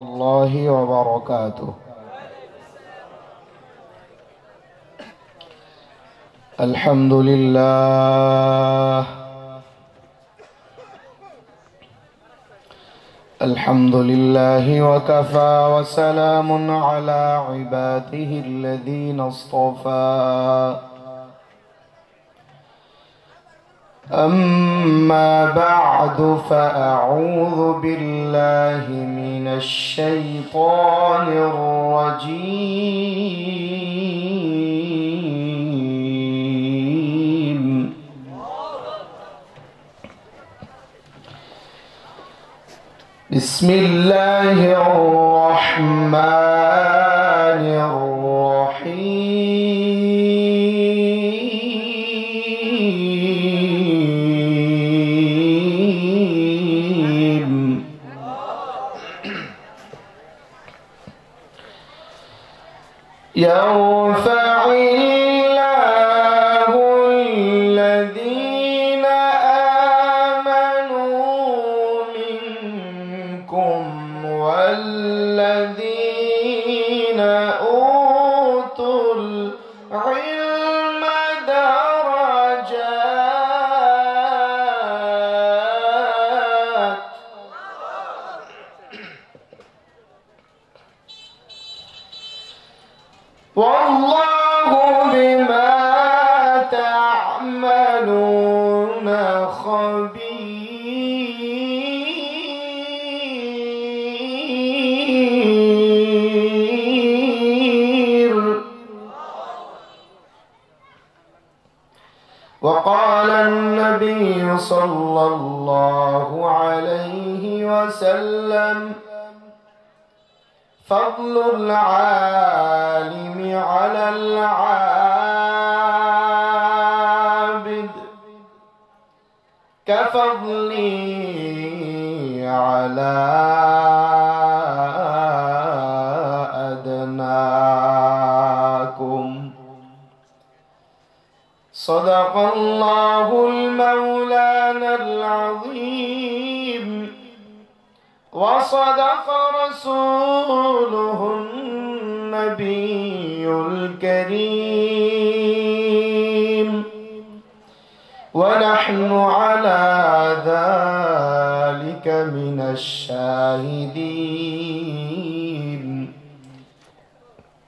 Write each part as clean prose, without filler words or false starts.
الله وبركاته. الحمد لله الحمد لله وكفى وسلام على عباده الذين اصطفى. أما بعد فأعوذ بالله من الشيطان الرجيم. بسم الله الرحمن الرحيم. يرفع الله الذين آمنوا منكم والذين أوتوا العلم درجات. والله بما تعملون خبير. وقال النبي صلى الله عليه وسلم: فضل العالم على العابد كفضلي على أدناكم. صدق الله المولانا العظيم، وصدق رسوله النبي الكريم، ونحن على ذلك من الشاهدين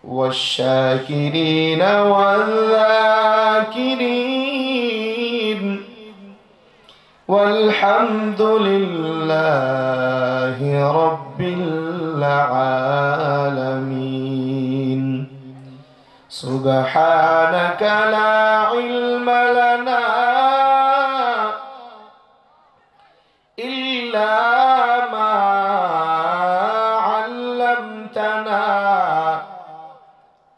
والشاكرين والذاكرين، والحمد لله رب العالمين. سبحانك لا علم لنا إلا ما علمتنا،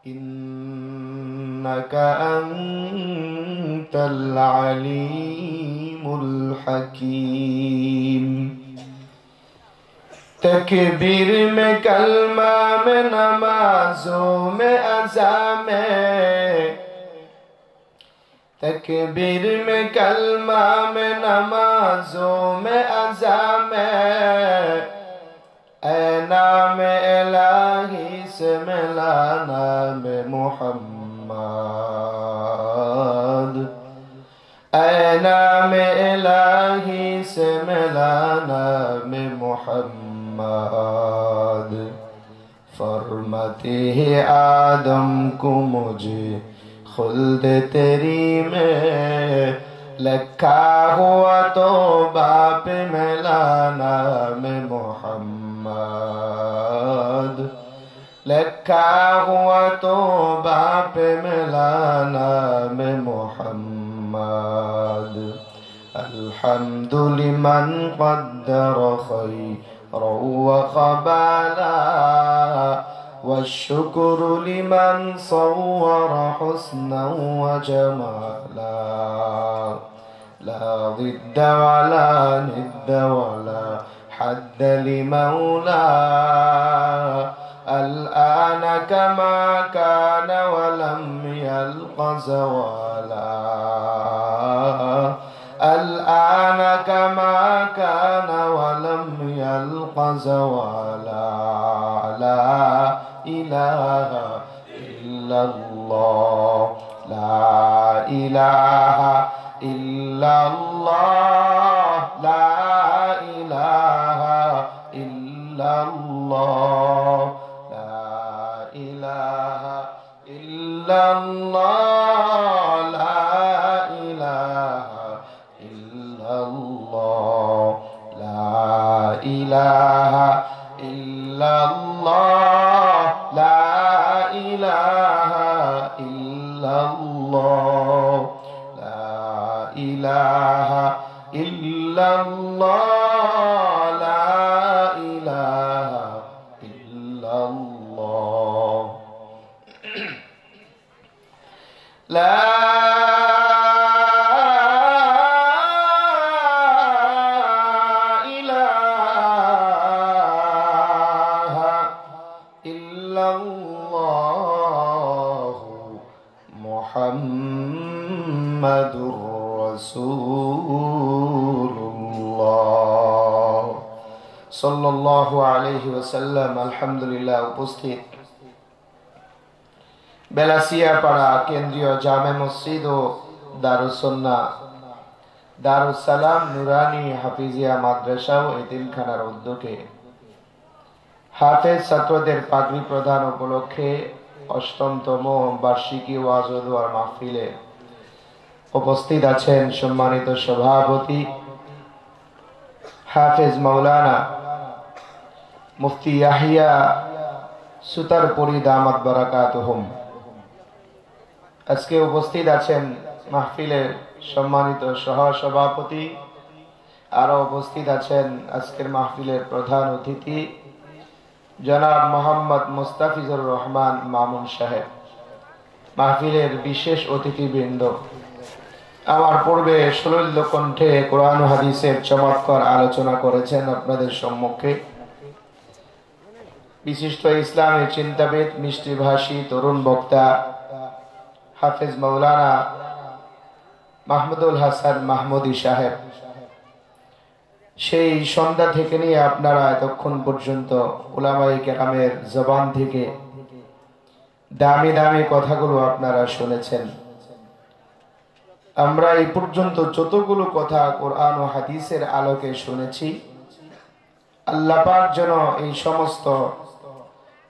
إنك أنت العليم الحكيم. تکبیر میں کلمہ میں نمازوں میں اذا میں، تکبیر میں کلمہ میں نمازوں میں اذا میں، اے نام الہی سے ملا نام محمد، اے نام الہی سے ملا نام محمد۔ فرماتے ہیں آدم کو مجھے خلد تیری میں، لکھا ہوا تو باپ ملا نام محمد، لکھا ہوا تو باپ ملا نام محمد۔ الحمد لمن قدر خيرا وقبالا، والشكر لمن صور حسنا وجمالا، لا ضد ولا ند ولا حد لمولى، الآن كما كان ولم يلق زوالا، الآن كما كان ولم يلق زوالا، ইলাহা ইল্লাল্লাহ লা ইলাহা ইল্লাল্লাহ লা ইলাহা ইল্লাল্লাহ লা ইলাহা ইল্লাল্লাহ লা ইলাহা ইল্লাল্লাহ লা ইলাহা ইল্লাল্লাহ লা ইলাহা ইল্লাল্লাহ লা ইলাহা ইল্লাল্লাহ লা ইলাহা ইল্লাল্লাহ লা মুহাম্মাদুর রাসূলুল্লাহ সাল্লাল্লাহু আলাইহি ওয়াসাল্লাম। আলহামদুলিল্লাহ। উপস্থিত বেলাসিয়াপাড়া কেন্দ্রীয় জামে মসজিদ ও দারুস সুন্নাহ দারুস সালাম নুরানি হাফিজিয়া মাদ্রাসা ও এতিমখানার উদ্যোগে হাফেজ ছাত্রদের পাগড়ি প্রদান উপলক্ষে অষ্টমতম বার্ষিকী ওয়াজ ও দোয়ার মাহফিলে উপস্থিত আছেন সম্মানিত সভাপতি হাফেজ মাওলানা মুফতি ইয়াহিয়া সুতারপুরি দামাত বারাকাতুহুম। আজকে উপস্থিত আছেন মাহফিলের সম্মানিত সহ সভাপতি, আরো উপস্থিত আছেন আজকের মাহফিলের প্রধান অতিথি জনাব মোহাম্মদ মুস্তাফিজুর রহমান মামুন সাহেব, মাহফিলের বিশেষ অতিথিবৃন্দ। আমার পূর্বে সুললিত কণ্ঠে কোরআন ও হাদিসের চমৎকার আলোচনা করেছেন আপনাদের সম্মুখে বিশিষ্ট ইসলামী চিন্তাবিদ, মিষ্টিভাষী তরুণ বক্তা হাফেজ মাওলানা মাহমুদুল হাসান মাহমুদি সাহেব। সেই সন্ধ্যা থেকে নিয়ে আপনারা এতক্ষণ পর্যন্ত উলামায়ে কেরামের জবান থেকে দামি দামি কথাগুলো আপনারা শুনেছেন। আমরা এই পর্যন্ত যতগুলো কথা কোরআন ও হাদিসের আলোকে শুনেছি, আল্লাহ পাক যেন এই সমস্ত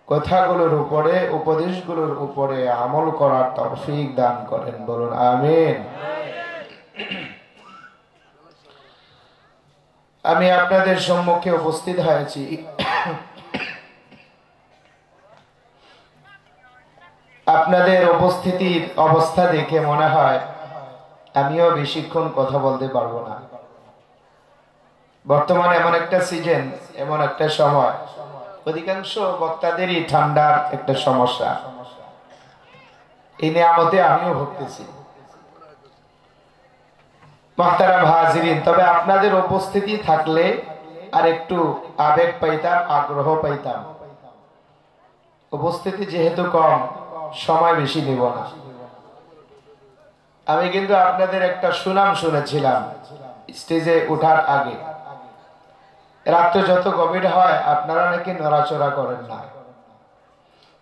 কথাগুলোর উপরে, উপদেশগুলোর উপরে আমল করার তৌফিক দান করেন, বলুন আমিন। আমি আপনাদের সম্মুখে উপস্থিত হয়েছি আপনাদের উপস্থিতির অবস্থা দেখে মনে হয় আমিও বেশিক্ষণ কথা বলতে পারবো না। বর্তমানে এমন একটা সিজন, এমন একটা সময়, অধিকাংশ বক্তাদেরই ঠান্ডার একটা সমস্যা। এই নিয়ামতে আমিও ভুগতেছি মুহতারাম হাজিরিন। তবে আপনাদের উপস্থিতি থাকলে আর একটু আবেগ পাইতাম, আগ্রহ পাইতাম। উপস্থিতি যেহেতু কম, সময় বেশি নিব না। আমি কিন্তু আপনাদের একটা সুনাম শুনেছিলাম স্টেজে ওঠার আগে, রাত্রে যত গভীর হয় আপনারা নাকি নড়াচড়া করেন না,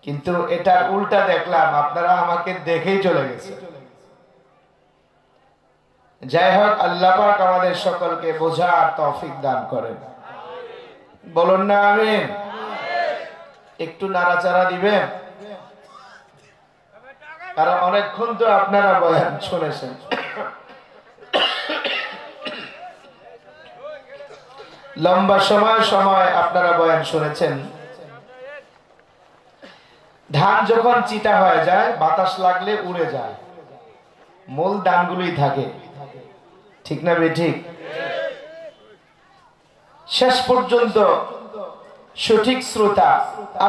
কিন্তু এটার উল্টা দেখলাম আপনারা আমাকে দেখেই চলে গেছে। যাই হোক, আল্লাহ পাক আমাদের সকলকে বোঝার তৌফিক দান করেন, বলুন না আমিন। একটু নাড়াচাড়া দিবেন, কারণ অনেকক্ষণ তো আপনারা বয়ান শুনেছেন। লম্বা সময় আপনারা বয়ান শুনেছেন। ধান যখন চিটা হয়ে যায়, বাতাস লাগলে উড়ে যায়, মূল দানগুলোই থাকে, ঠিক না বেঠিক? শেষ পর্যন্ত সঠিক শ্রোতা,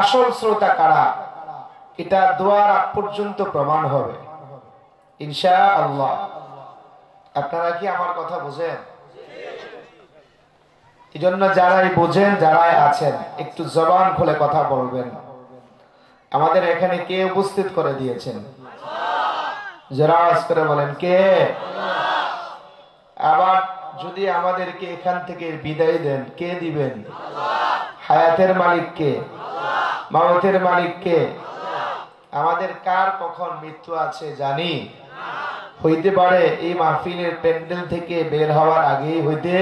আসল শ্রোতা কারা, এটা দোয়ার আগ পর্যন্ত প্রমাণ হবে ইনশাআল্লাহ। আপনারা কি আমার কথা বোঝেন? এই জন্য যারাই বোঝেন, যারাই আছেন, একটু জবান খুলে কথা বলবেন। আমাদের এখানে কে উপস্থিত করে দিয়েছেন? যারা আওয়াজ করে বলেন কে? আবার যদি আমাদেরকে এখান থেকে বিদায় দেন, কে দিবেন? হায়াতের মালিক কে? মাউতের মালিক কে? আমাদের কার কখন মৃত্যু আছে জানি? হইতে পারে এই মাহফিলের প্যান্ডেল থেকে বের হওয়ার আগেই হইতে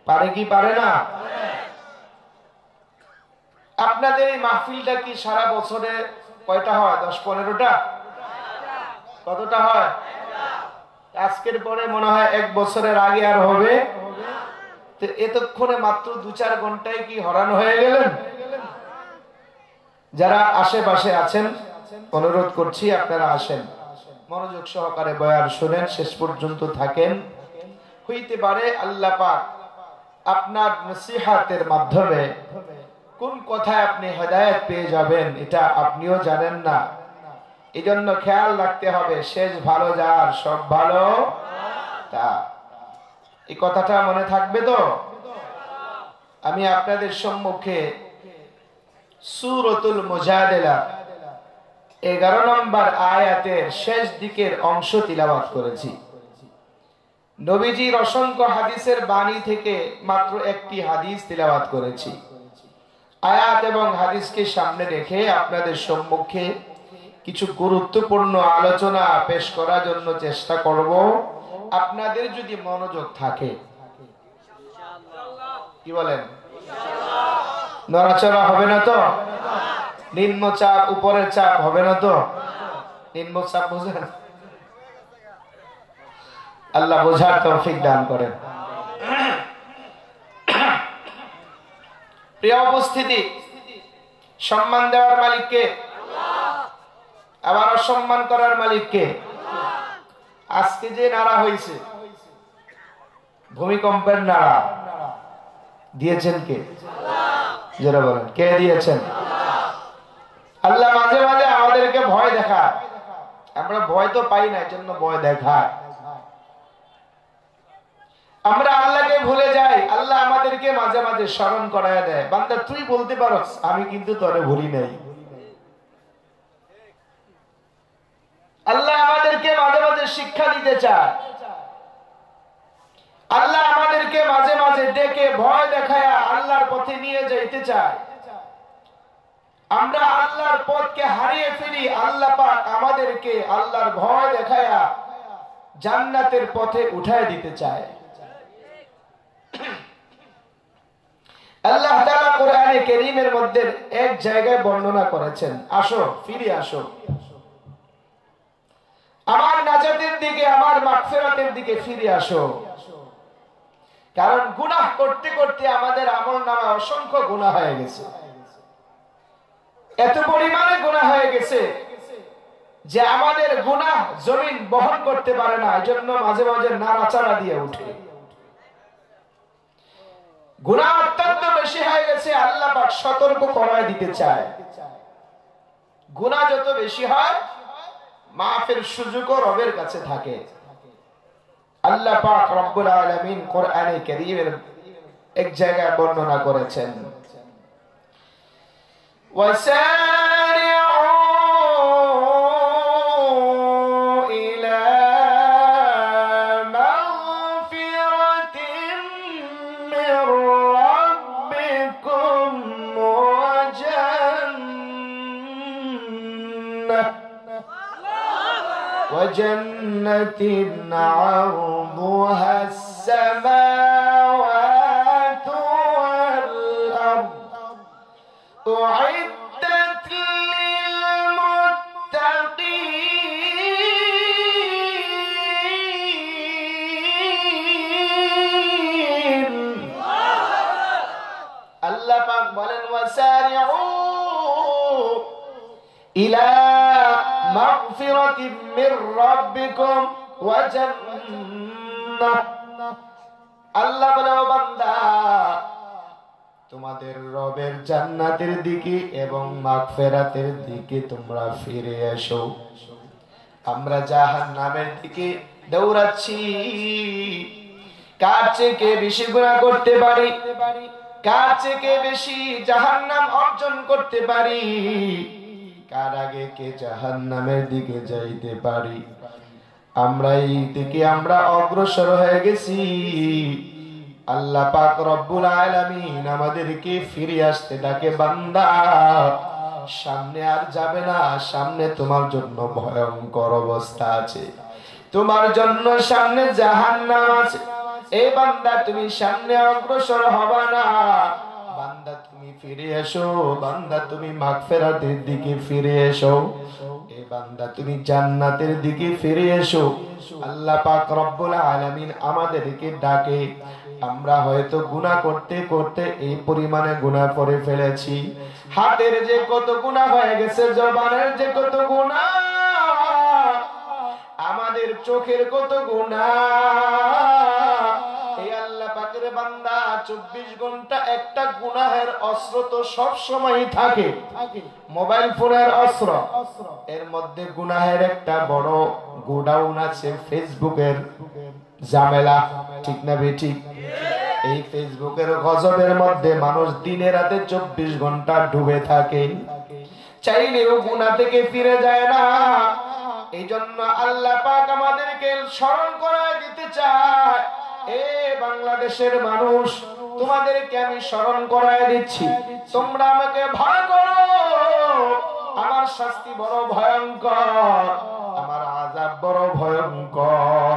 পারে কি পারে না? আপনাদের এই মাহফিলটা কি সারা বছরে কয়টা হয়? 10-15টা? কতটা হয়? আজকের পরে মনে হয় 1 বছরের আগে আর হবে। তো এতক্ষণে মাত্র 2-4 ঘন্টায় কি হরান হয়ে গেলেন? যারা আশেপাশে আছেন অনুরোধ করছি আপনারা আসেন, মনোযোগ সহকারে বয়ান শুনেন, শেষ পর্যন্ত থাকেন। হইতে পারে আল্লাহ পাক আপনার নসিহতের মাধ্যমে কোন কথায় আপনি হেদায়েত পেয়ে যাবেন এটা আপনিও জানেন না। এজন্য খেয়াল রাখতে হবে, শেষ ভালো যার সব ভালো তা। এই কথাটা মনে থাকবে তো? আমি আপনাদের সম্মুখে সূরাতুল মুজাদিলা 11 নম্বর আয়াতের শেষ দিকের অংশ তিলাওয়াত করেছি। নবীজির অসংখ্য হাদিসের বাণী থেকে মাত্র একটি হাদিস তিলাওয়াত করেছি। আয়াত এবং হাদিসকে সামনে রেখে আপনাদের সম্মুখে কিছু গুরুত্বপূর্ণ আলোচনা পেশ করার জন্য চেষ্টা করব, আপনাদের যদি মনোযোগ থাকে। কি বলেন? নড়াচড়া হবে না তো? নিম্ন চাপ উপরের চাপ হবে না তো? নিম্ন চাপ বুঝেন? আল্লাহ বোঝার তৌফিক দান করেন। প্রিয় উপস্থিতি, সম্মান দেওয়ার মালিক কে? আবার অসম্মান করার মালিক কে? আজকে যে নাড়া হয়েছে, ভূমিকম্পের নাড়া দিয়েছেন কে? যারা বলেন কে দিয়েছেন? আল্লাহ মাঝে মাঝে আমাদেরকে ভয় দেখায়। আমরা ভয় তো পাই না, এজন্য ভয় দেখায়। আমরা আল্লাহকে ভুলে যাই, আল্লাহ আমাদেরকে মাঝে মাঝে স্মরণ করায় দেয়, বান্দা তুই বলতে পারস আমি কিন্তু তোরে ভুলি নাই। আল্লাহ আমাদেরকে মাঝে মাঝে শিক্ষা দিতে চায়। আল্লাহ আমাদেরকে মাঝে মাঝে ডেকে ভয় দেখায় আল্লাহর পথে নিয়ে যাইতে চায়। আমরা আল্লাহর পথকে হারিয়ে ফেলি, আল্লাহ পাক আমাদেরকে আল্লাহর ভয় দেখায় জান্নাতের পথে উঠায় দিতে চায়। আল্লাহ তাআলা কোরআনে কারীমের মধ্যে এক জায়গায় বর্ণনা করেছেন, আসো ফিরে আসো আমার নাজাতের দিকে, আমার মাগফিরাতের দিকে ফিরে আসো। কারণ গুনাহ করতে করতে আমাদের আমলনামায় অসংখ্য গুনাহ হয়ে গেছে। এত পরিমাণে গুনাহ হয়ে গেছে যে আমাদের গুনাহ জমিন বহন করতে পারে না, এজন্য মাঝে মাঝে নাড়াচাড়া দিয়ে উঠে। গুনাহ অত্যন্ত বেশি হয়ে গেছে, আল্লাহ পাক সতর্ক করায় দিতে চায়। গুনাহ যত বেশি হয় মাফের সুযোগও রবের কাছে থাকে। আল্লাহ পাক রব্বুল আলামিন কোরআনে কারীমের এক জায়গায় বর্ণনা করেছেন, ওয়াসারিউ ইলা মাগফিরাতিন মির রাব্বিকুম ওয়া জান্নাহ وجنة عرضها السماوات والأرض أعدت للمتقين الله পাক বলেন وسارعوا إلى مغفرة من ربكم وجنة আল্লাহ বলে, ও বান্দা তোমাদের রবের জান্নাতের দিকে এবং মাগফিরাতের দিকে তোমরা ফিরে এসো। আমরা জাহান্নামের দিকে দৌড়াচ্ছি। কার চেয়ে বেশি গুনাহ করতে পারি, কার চেয়ে বেশি জাহান্নাম অর্জন করতে পারি, কার আগে কে জাহান্নামের দিকে যাইতে পারি, আমরা এই দিকে আমরা অগ্রসর হয়ে গেছি। আল্লাহ পাক রব্বুল আলামিন আমাদেরকে ফিরে আসতে ডাকে, বান্দা সামনে আর যাবে না, সামনে তোমার জন্য ভয়ঙ্কর অবস্থা আছে, তোমার জন্য সামনে জাহান্নাম আছে। এই বান্দা তুমি সামনে অগ্রসর হবা না, বান্দা তুমি ফিরে এসো, বান্দা তুমি মাগফিরাতের দিকে ফিরে এসো, এই বান্দা তুমি জান্নাতের দিকে ফিরে এসো। আল্লাহ পাক রব্বুল আলামিন আমাদেরকে ডাকে। আমরা হয়তো গুনাহ করতে করতে এই পরিমাণে গুনাহ করে ফেলেছি, হাতের যে কত গুনাহ হয়ে গেছে, জবানের যে কত গুনাহ, আমাদের চোখের কত গুনাহ। এই আল্লাহ পাকের বান্দা 24 ঘন্টা একটা গুনাহের অস্ত্র তো সব সময় থাকে, মোবাইল ফোনের অস্ত্র, এর মধ্যে গুনাহের একটা বড় গোডাউন আছে, ফেসবুকের ঝামেলা, ঠিক না বেঠিক? এই ফেসবুকের গজবের মধ্যে মানুষ দিনে রাতে 24 ঘন্টা ডুবে থাকে, চাইলেও গুনাহ থেকে ফিরে যায় না। এই জন্য আল্লাহ পাক আমাদেরকে স্মরণ করায় দিতে চায়, এ বাংলাদেশের মানুষ, তোমাদেরকে আমি স্মরণ করায় দিচ্ছি, তোমরা আমাকে ভয় করো, আমার শাস্তি বড় ভয়ঙ্কর, আমার আযাব বড় ভয়ঙ্কর।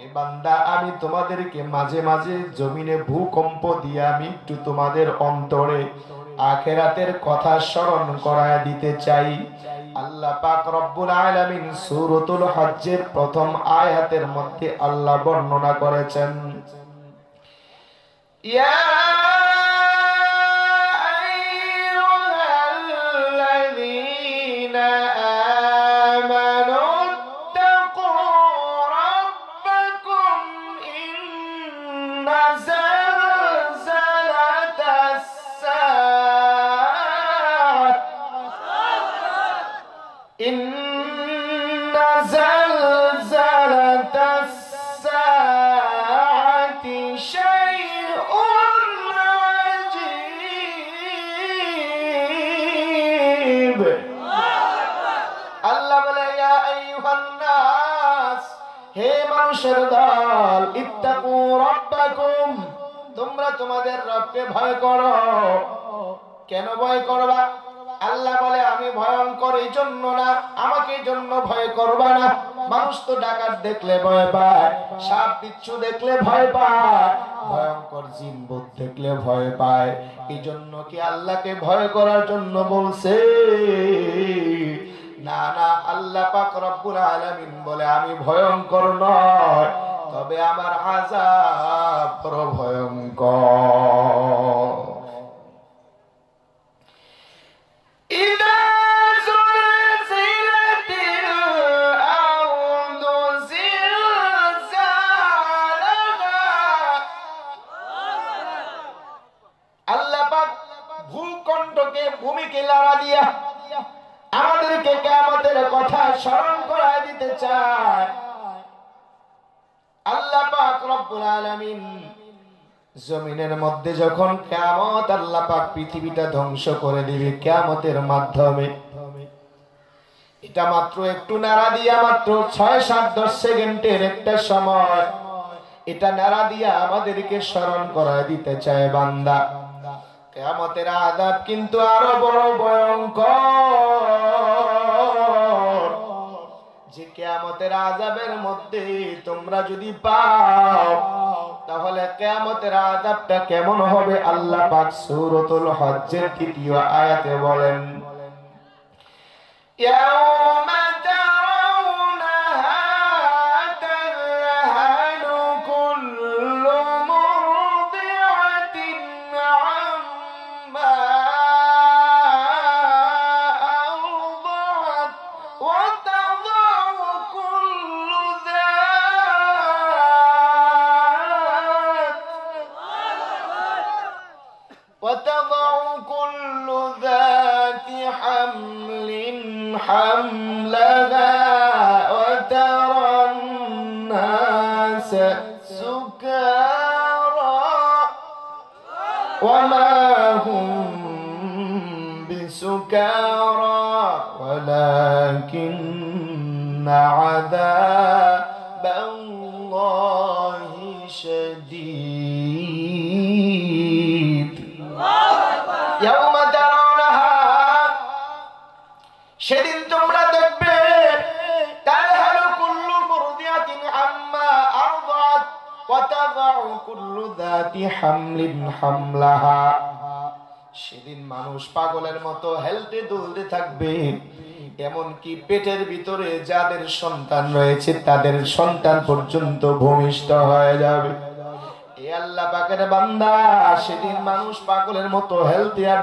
এ বান্দা আমি তোমাদেরকে মাঝে মাঝে জমিনে ভূকম্প দিয়ে আমি একটু তোমাদের অন্তরে আখিরাতের কথা স্মরণ করায় দিতে চাই। আল্লাহ পাক রব্বুল আলামিন সূরাতুল হজ্জের প্রথম আয়াতের মধ্যে আল্লাহ বর্ণনা করেছেন, ইয়া আইয়ুহাল্লাযীনা আমানু তাকু রাব্বাকুম ইন্না জালজালাতাস ইন্না জালজালাতাস সাআতি শাইউন আজীব। আল্লাহ বলে, ইয়া আইয়ুহান নাস, হে মানুষের দল, ইত্তাকু রাব্বাকুম, তোমরা তোমাদের রবকে ভয় করো। কেন ভয় করবা? আল্লাহ বলে, আমি ভয়ঙ্কর এই জন্য না, আমাকে এই জন্য ভয় করবা না। মানুষ তো ডাকাত দেখলে ভয় পায়, সাপ বিচ্ছু দেখলে ভয় পায়, ভয়ঙ্কর জিন ভূত দেখলে ভয় পায়। এই জন্য কি আল্লাহকে ভয় করার জন্য বলছে? না না, আল্লাহ পাক রব্বুল আলামিন বলে, আমি ভয়ঙ্কর নয়, তবে আমার আযাব বড় ভয়ঙ্কর। ভূমিকে লড়া দিয়া আমাদেরকে কিয়ামতের কথা স্মরণ করায় দিতে চায়। আল্লাহ পাক রব্বুল আলামিন জমিনের মধ্যে যখন কিয়ামত, আল্লাহ পাক পৃথিবীটা ধ্বংস করে দিবে কিয়ামতের মাধ্যমে, এটা মাত্র একটু নাড়া দিয়া, মাত্র 6-7-10 সেকেন্ডের একটা সময়, এটা নাড়া দিয়া আমাদেরকে স্মরণ করায় দিতে চায়, বান্দা কিয়ামতের আযাব কিন্তু আরো বড় ভয়ঙ্কর। যে কিয়ামতের আযাবের মধ্যে তোমরা যদি পাও, তাহলে কিয়ামতের আযাবটা কেমন হবে? আল্লাহ পাক সূরাতুল হজ্জের 3য় আয়াতে বলেন, ইয়াউমা তারাউনাহা তাযহালু কুল্লু মুরদি'আতিন আম্মা আরদা'আত ওয়া তাদা'উ কুল্লু ذات حمل حملها وترى الناس سكارى وما هم بسكارى ولكن عذاب الله شديد ওয়াতাদাউ কুল্লু যাতি হামলিন হামলাহা। সেদিন মানুষ পাগলের মতো হেলতে দুলতে থাকবে, এমনকি পেটের ভিতরে যাদের সন্তান রয়েছে তাদের সন্তান পর্যন্ত ভূমিষ্ঠ হয়ে যাবে। এ আল্লাহ পাকের বান্দা, সেদিন মানুষ পাগলের মতো হেলতে আর